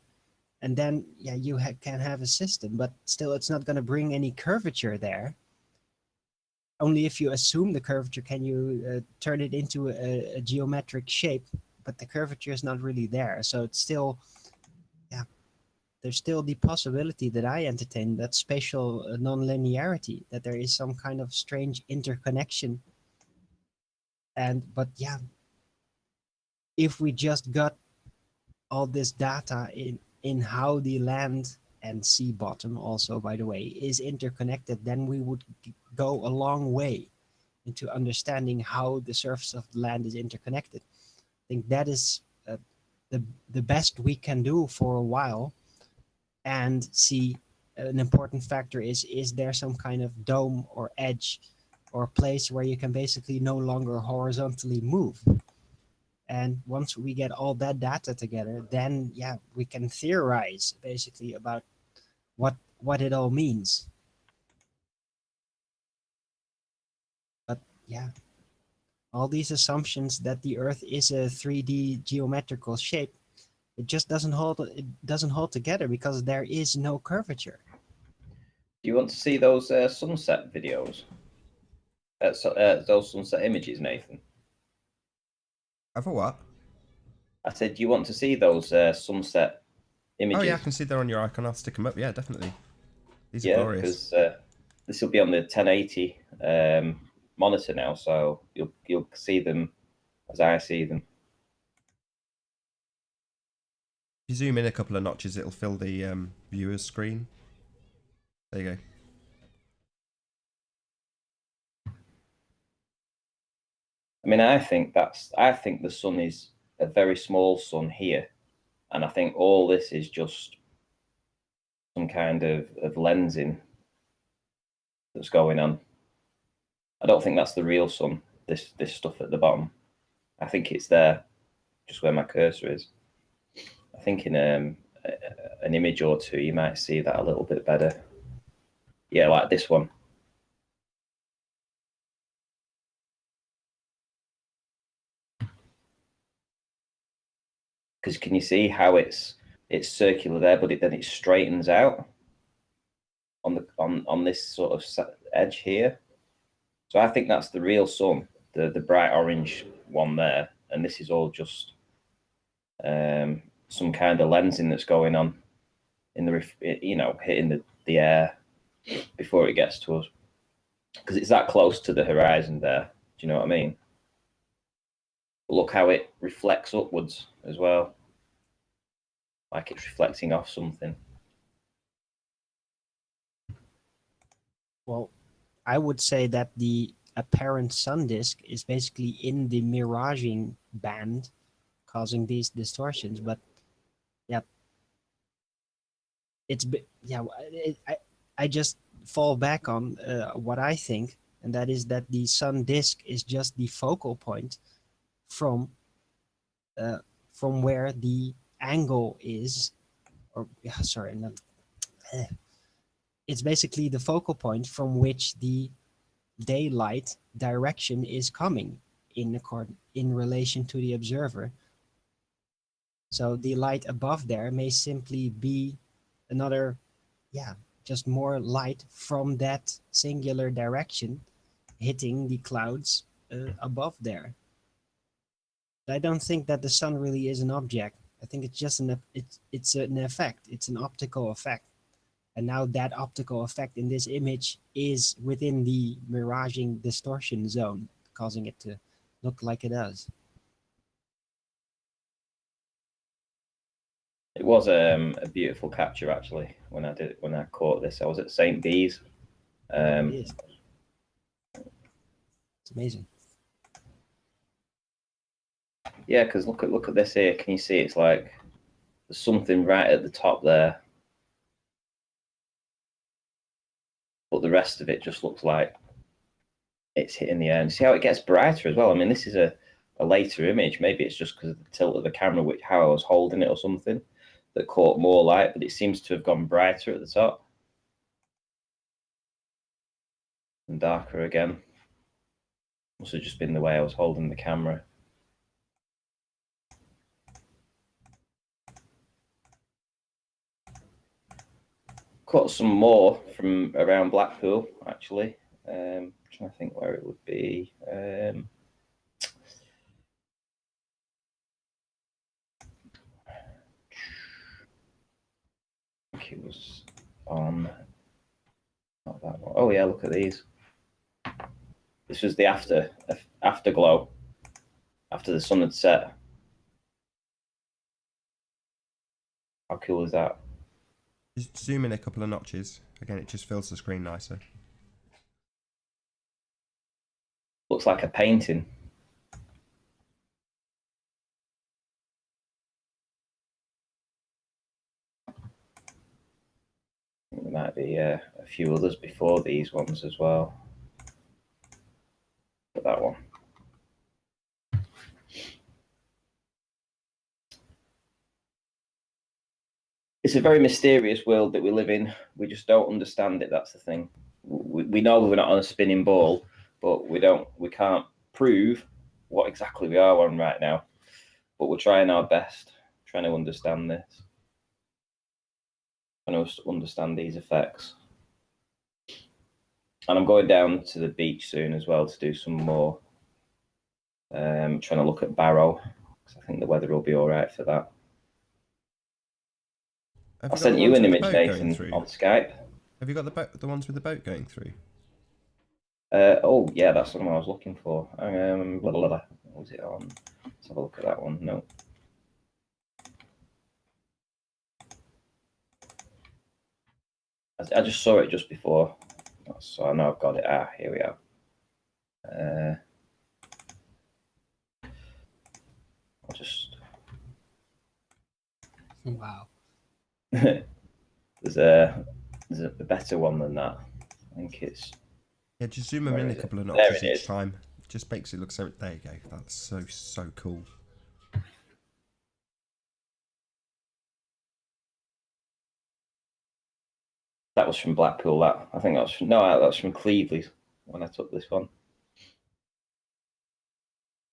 And then, yeah, you can have a system, but still it's not going to bring any curvature there. Only if you assume the curvature can you turn it into a geometric shape, but the curvature is not really there. So it's still, yeah, there's still the possibility that I entertain, that spatial non-linearity, that there is some kind of strange interconnection. But yeah, if we just got all this data in how the land and sea bottom also, by the way, is interconnected, then we would go a long way into understanding how the surface of the land is interconnected. I think that is the best we can do for a while. And see, an important factor is there some kind of dome or edge or place where you can basically no longer horizontally move. And once we get all that data together, then yeah, we can theorize basically about what it all means. But yeah, all these assumptions that the Earth is a 3D geometrical shape, it just doesn't hold together because there is no curvature. Do you want to see those sunset videos? Those sunset images, Nathan? Of a what? I said, do you want to see those sunset images? Oh yeah, I can see they're on your icon. I'll stick them up. Yeah, definitely. These are glorious. Because this will be on the 1080 monitor now, so you'll see them as I see them. If you zoom in a couple of notches, it'll fill the viewer's screen. There you go. I mean, I think the sun is a very small sun here, and I think all this is just some kind of lensing that's going on. I don't think that's the real sun, this stuff at the bottom. I think it's there, just where my cursor is. I think in an image or two, you might see that a little bit better. Yeah, like this one. Because can you see how it's circular there, but then it straightens out on this sort of edge here. So I think that's the real sun, the bright orange one there, and this is all just some kind of lensing that's going on in the hitting the air before it gets to us, because it's that close to the horizon there. Do you know what I mean? Look how it reflects upwards as well, like it's reflecting off something. Well, I would say that the apparent sun disk is basically in the miraging band, causing these distortions. But yeah, I just fall back on what I think, and that is that the sun disk is just the focal point from where the angle is, or sorry, not. It's basically the focal point from which the daylight direction is coming in relation to the observer. So the light above there may simply be another, just more light from that singular direction hitting the clouds above there. But I don't think that the sun really is an object. I think it's just it's an effect. It's an optical effect. And now that optical effect in this image is within the miraging distortion zone, causing it to look like it does. It was a beautiful capture actually when I caught this. I was at St. Bees. It's amazing. Yeah, because look at this here. Can you see? It's like there's something right at the top there, but the rest of it just looks like it's hitting the air. And see how it gets brighter as well. I mean, this is a later image. Maybe it's just because of the tilt of the camera, how I was holding it or something. that caught more light, but it seems to have gone brighter at the top and darker again. Must have just been the way I was holding the camera. Caught some more from around Blackpool, actually. I'm trying to think where it would be. I think it was on, not that one. Oh yeah, look at these. This was the afterglow after the sun had set. How cool is that? Just zoom in a couple of notches. Again, it just fills the screen nicer. Looks like a painting. There might be a few others before these ones as well. But that one. It's a very mysterious world that we live in. We just don't understand it. That's the thing. We know we're not on a spinning ball, but we can't prove what exactly we are on right now. But we're trying our best, trying to understand this. Trying to understand these effects. And I'm going down to the beach soon as well to do some more. Trying to look at Barrow, because I think the weather will be all right for that. I sent you an image, Nathan, on Skype. Have you got the ones with the boat going through? Oh, yeah, that's the one I was looking for. What was it on? Let's have a look at that one. No. I just saw it just before, so I know I've got it. Ah, here we are. I'll just... Wow. There's a better one than that. I think it's... Yeah, just zoom them in a couple of notches each time. It just makes it look so... There you go. That's so cool. That was from Blackpool. That I think that was from, no, that's from Cleveland when I took this one.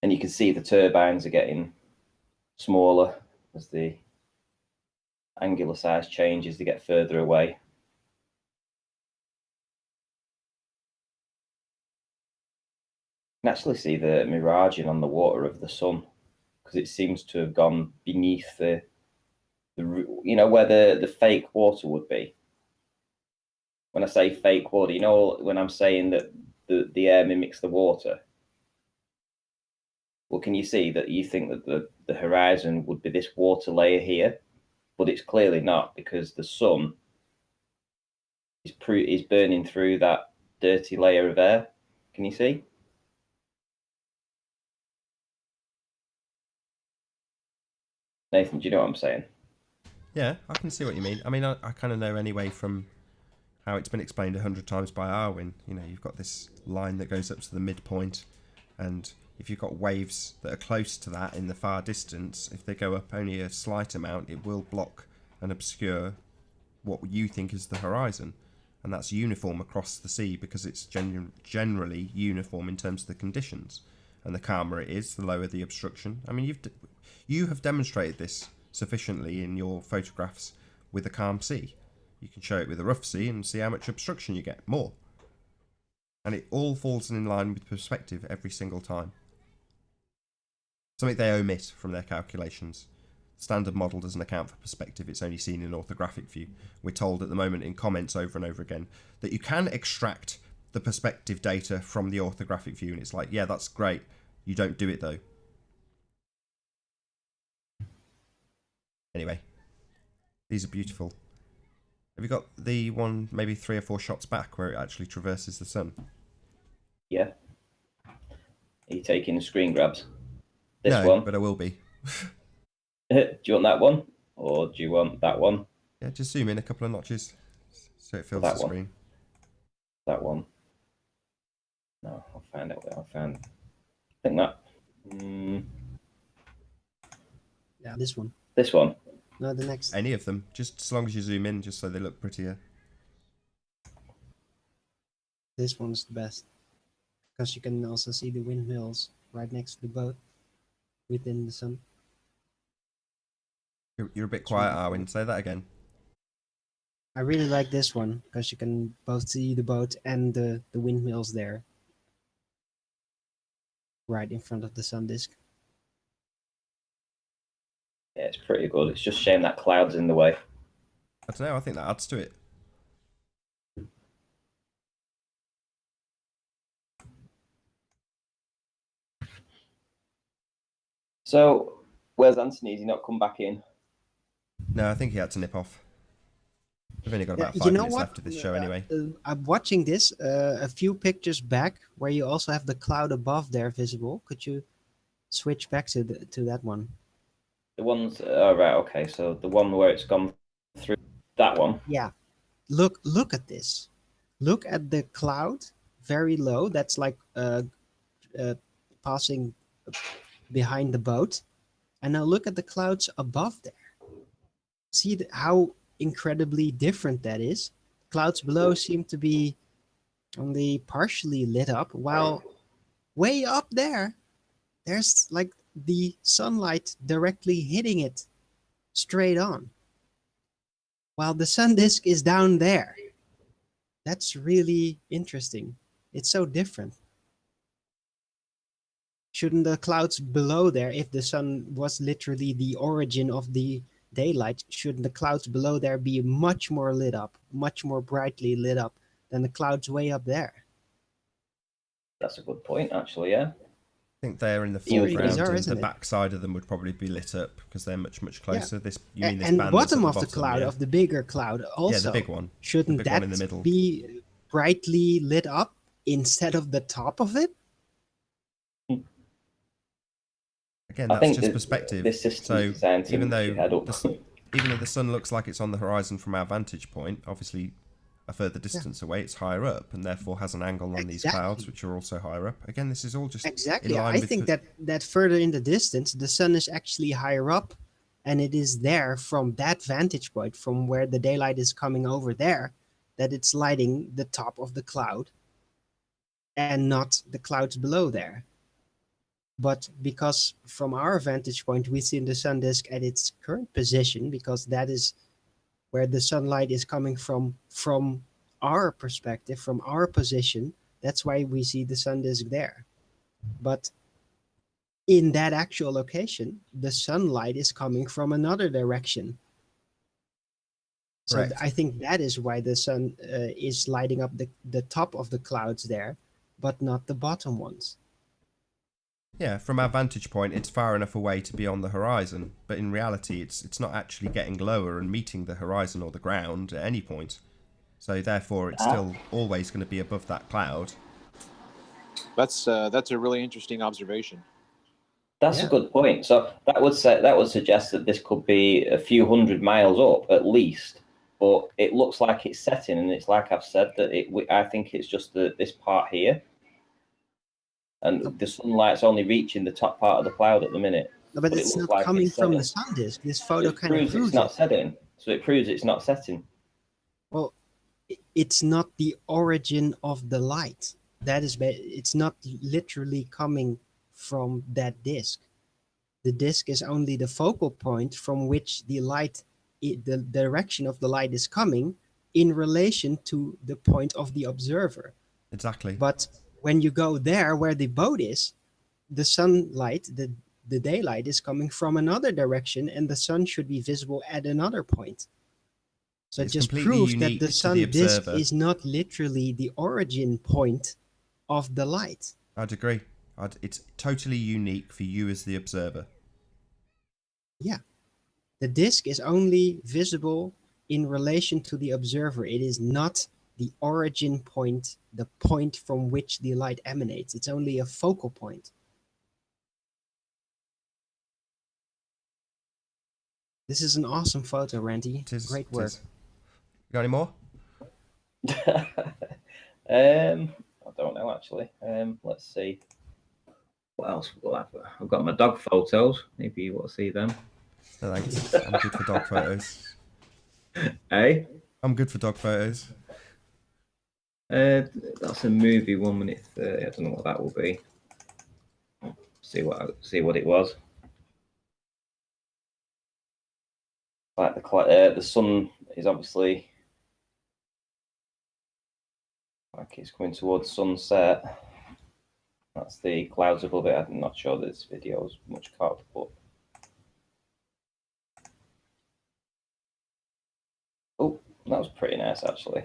And you can see the turbines are getting smaller as the angular size changes. They get further away. You can actually see the miraging on the water of the sun because it seems to have gone beneath the you know where the fake water would be. When I say fake water, you know when I'm saying that the air mimics the water. Well, can you see that you think that the horizon would be this water layer here, but it's clearly not because the sun is burning through that dirty layer of air. Can you see? Nathan, do you know what I'm saying? Yeah, I can see what you mean. I mean, I kind of know anyway from how it's been explained 100 times by Arwin. You know, you've got this line that goes up to the midpoint, and if you've got waves that are close to that in the far distance, if they go up only a slight amount, it will block and obscure what you think is the horizon. And that's uniform across the sea because it's generally uniform in terms of the conditions. And the calmer it is, the lower the obstruction. I mean, you have demonstrated this sufficiently in your photographs with a calm sea. You can show it with a rough sea and see how much obstruction you get, more. And it all falls in line with perspective every single time. Something they omit from their calculations. Standard model doesn't account for perspective, it's only seen in orthographic view. We're told at the moment in comments over and over again that you can extract the perspective data from the orthographic view, and it's like, yeah, that's great. You don't do it though. Anyway, these are beautiful. Have you got the one maybe 3 or 4 shots back where it actually traverses the sun? Yeah. Are you taking screen grabs? This no, one? But I will be. Do you want that one? Or do you want that one? Yeah, just zoom in a couple of notches so it fills the screen. That one. No, I'll find out where I'll find. I think that. Yeah, this one. This one. No, the next. Any of them, just as long as you zoom in, just so they look prettier. This one's the best. Because you can also see the windmills right next to the boat within the sun. You're a bit quiet, Arwin. Say that again. I really like this one because you can both see the boat and the windmills there. Right in front of the sun disk. Yeah, it's pretty good. It's just a shame that cloud's in the way. I don't know, I think that adds to it. So, where's Anthony? Has he not come back in? No, I think he had to nip off. We've only got about 5 minutes left of this show anyway. I'm watching this a few pictures back where you also have the cloud above there visible. Could you switch back to that one? The ones, oh, right, okay. So the one where it's gone through that one. Yeah. Look at this. Look at the cloud very low. That's like passing behind the boat. And now look at the clouds above there. See how incredibly different that is. Clouds below seem to be only partially lit up, while way up there, there's like the sunlight directly hitting it straight on. While the sun disk is down there. That's really interesting. It's so different. Shouldn't the clouds below there, if the sun was literally the origin of the daylight, shouldn't the clouds below there be much more lit up, much more brightly lit up than the clouds way up there? That's a good point, actually, yeah. I think they're in the foreground, bizarre, and the isn't it? back side of them would probably be lit up because they're much closer. Yeah. This, you mean this and band bottom that's of at the cloud, yeah. of the bigger cloud also. Yeah, the big one. Shouldn't the big that one in the middle. be brightly lit up instead of the top of it? Again, that's just perspective. So even though the sun looks like it's on the horizon from our vantage point, obviously a further distance away, it's higher up, and therefore has an angle on these clouds, which are also higher up. Again, this is all just exactly. in line I with think that further in the distance, the sun is actually higher up, and it is there from that vantage point, from where the daylight is coming over there, that it's lighting the top of the cloud, and not the clouds below there. But because from our vantage point, we see the sun disk at its current position, because that is where the sunlight is coming from our perspective, from our position. That's why we see the sun disk there. But in that actual location, the sunlight is coming from another direction. So Correct. I think that is why the sun is lighting up the top of the clouds there, but not the bottom ones. Yeah, from our vantage point, it's far enough away to be on the horizon, but in reality, it's not actually getting lower and meeting the horizon or the ground at any point. So therefore, it's still always going to be above that cloud. That's a really interesting observation. That's a good point. So that would suggest that this could be a few hundred miles up at least, but it looks like it's setting, and it's like I've said that I think it's just this part here. And the sunlight's only reaching the top part of the cloud at the minute. No, but it's not coming from the sun disk. This photo kind of proves it's not setting. So it proves it's not setting. Well, it's not the origin of the light. It's not literally coming from that disk. The disk is only the focal point from which the light, the direction of the light is coming in relation to the point of the observer. Exactly. But when you go there where the boat is, the sunlight, the daylight is coming from another direction, and the sun should be visible at another point. So it just proves that the sun disk is not literally the origin point of the light. I'd agree. It's totally unique for you as the observer. Yeah. The disk is only visible in relation to the observer. It is not the origin point, the point from which the light emanates. It's only a focal point. This is an awesome photo, Randy. Great work. You got any more? I don't know, actually. Let's see. What else will I have? I've got my dog photos. Maybe you want to see them. No, thanks. I'm good for dog photos. Eh? I'm good for dog photos. That's a movie, 1:30. I don't know what that will be. See what it was. Like the sun is obviously like it's coming towards sunset. That's the clouds above it. I'm not sure this video is much caught, but oh, that was pretty nice actually.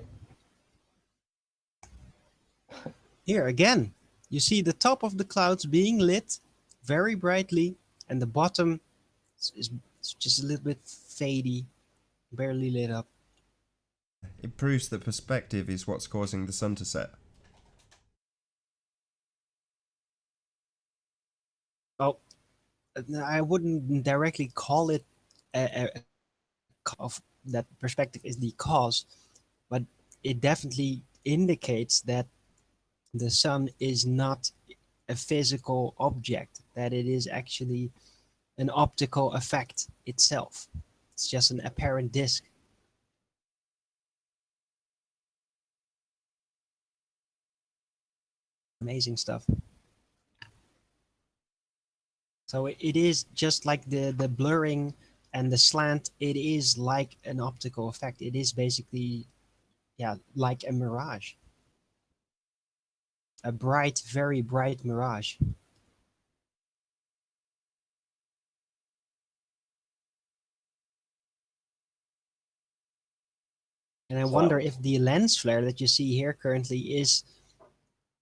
Here again, you see the top of the clouds being lit very brightly, and the bottom is just a little bit fadey, barely lit up. It proves that perspective is what's causing the sun to set. Oh, I wouldn't directly call it of that perspective is the cause, but it definitely indicates that the sun is not a physical object, that it is actually an optical effect itself. It's just an apparent disk. Amazing stuff. So it is just like the blurring and the slant, it is like an optical effect. It is basically, yeah, like a mirage. A bright, very bright mirage. And I wonder if the lens flare that you see here currently is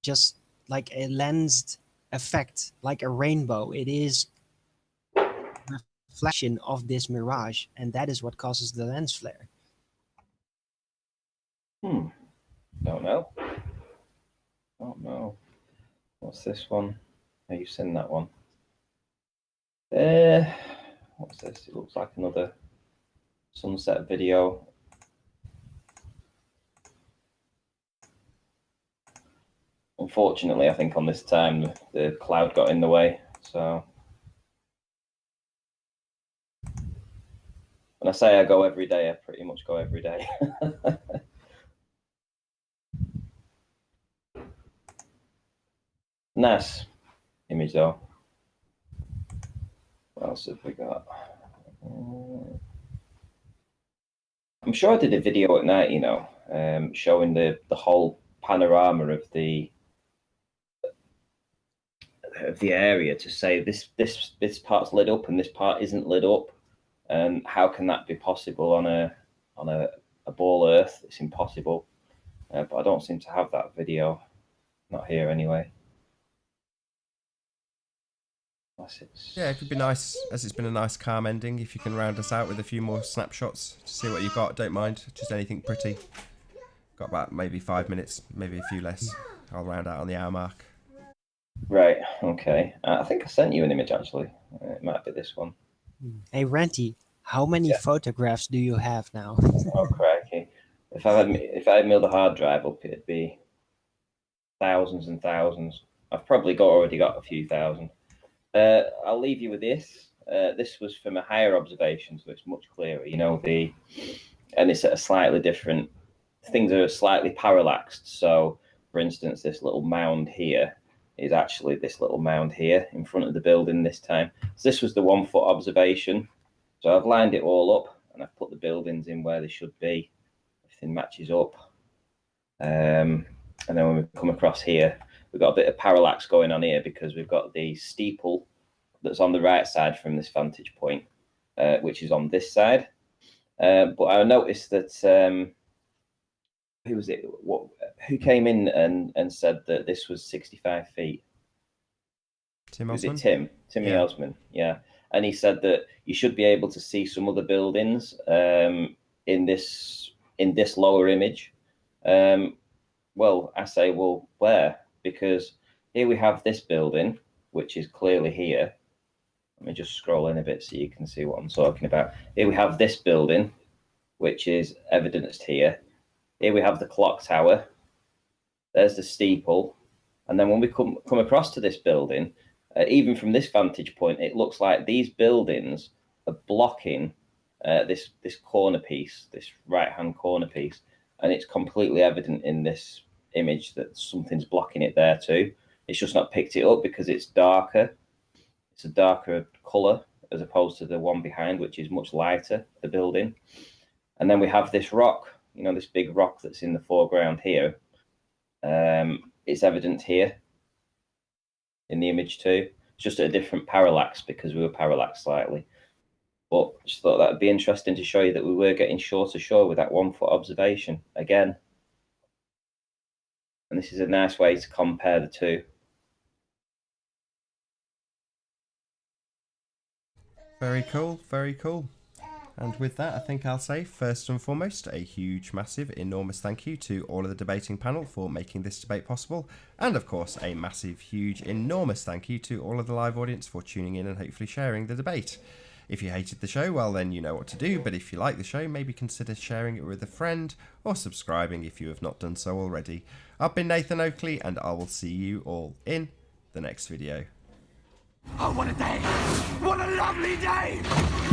just like a lensed effect, like a rainbow. It is reflection of this mirage, and that is what causes the lens flare. Don't know. Don't know. What's this one? Have you seen that one? What's this? It looks like another sunset video. Unfortunately, I think on this time the cloud got in the way. So when I say I go every day, I pretty much go every day. Nice image though. What else have we got? I'm sure I did a video at night, you know, showing the whole panorama of the area to say this part's lit up and this part isn't lit up, and how can that be possible on a ball Earth? It's impossible. But I don't seem to have that video. Not here anyway. Yeah, it could be nice, as it's been a nice calm ending, if you can round us out with a few more snapshots to see what you've got. Don't mind, just anything pretty. Got about maybe 5 minutes, maybe a few less. I'll round out on the hour mark. Right, okay. I think I sent you an image actually. It might be this one. Hey Renty, how many photographs do you have now? Oh crikey! If I had mailed a hard drive up, it'd be thousands and thousands. I've probably already got a few thousand. I'll leave you with this. This was from a higher observation, so it's much clearer. You know, and it's at a slightly different. Things are slightly parallaxed. So, for instance, this little mound here is actually this little mound here in front of the building this time. So this was the 1 foot observation. So I've lined it all up and I've put the buildings in where they should be. Everything matches up. And then when we come across here, we've got a bit of parallax going on here because we've got the steeple that's on the right side from this vantage point, which is on this side. But I noticed that who was it? Who came in and said that this was 65 feet? Tim Osman? Osman? Was it Timmy Osman, yeah. And he said that you should be able to see some other buildings in this lower image. Well, I say, well, where? Because here we have this building, which is clearly here. Let me just scroll in a bit so you can see what I'm talking about. Here we have this building, which is evidenced here. Here we have the clock tower. There's the steeple. And then when we come across to this building, even from this vantage point, it looks like these buildings are blocking this corner piece, this right-hand corner piece, and it's completely evident in this image that something's blocking it there too. It's just not picked it up because it's darker. It's a darker colour as opposed to the one behind, which is much lighter, the building. And then we have this rock, you know, this big rock that's in the foreground here. It's evident here in the image too. It's just at a different parallax because we were parallaxed slightly. But just thought that would be interesting to show you that we were getting shore to shore with that 1 foot observation again. And this is a nice way to compare the two. Very cool, very cool. And with that, I think I'll say, first and foremost, a huge, massive, enormous thank you to all of the debating panel for making this debate possible. And of course, a massive, huge, enormous thank you to all of the live audience for tuning in and hopefully sharing the debate. If you hated the show, well then you know what to do, but if you like the show, maybe consider sharing it with a friend or subscribing if you have not done so already. I've been Nathan Oakley, and I will see you all in the next video. Oh, what a day! What a lovely day!